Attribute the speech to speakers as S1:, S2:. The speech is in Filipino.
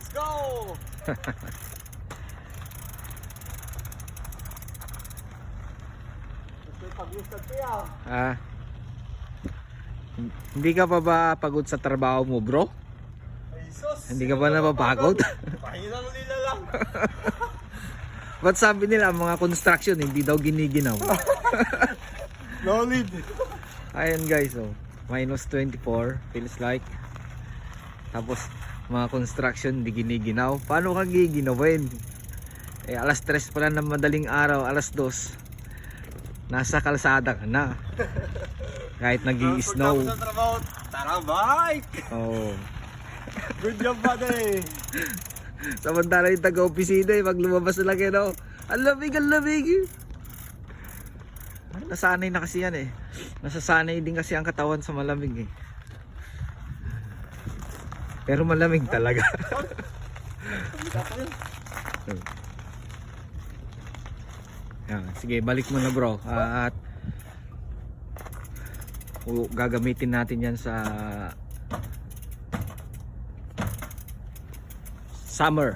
S1: Let's go!
S2: Ah. Hindi ka pa ba pagod sa trabaho mo, bro?
S1: Ay, sus!
S2: Hindi ka ba napapagod?
S1: Pahinang nila lang.
S2: Ba't sabi nila mga construction hindi daw giniginaw?
S1: No need.
S2: Ayan guys, oh. Minus 24 feels like. Tapos mga construction hindi giniginaw. Paano ka giginawin? Eh alas 3 pa lang ng madaling araw, alas 2. Nasa kalsada ka na. Kahit nag-i-snow.
S1: Pagtapos sa trabaho, tara bike!
S2: Oh.
S1: Good job, buddy!
S2: Samantala yung taga-opisina eh, pag lumabas na lang yan, oh. Ang lamig, ang lamig. Nasanay na kasi yan eh. Nasasanay din kasi ang katawan sa malamig eh. Pero malamig talaga. Yan, sige, balik mo na bro. At gagamitin natin yan sa summer.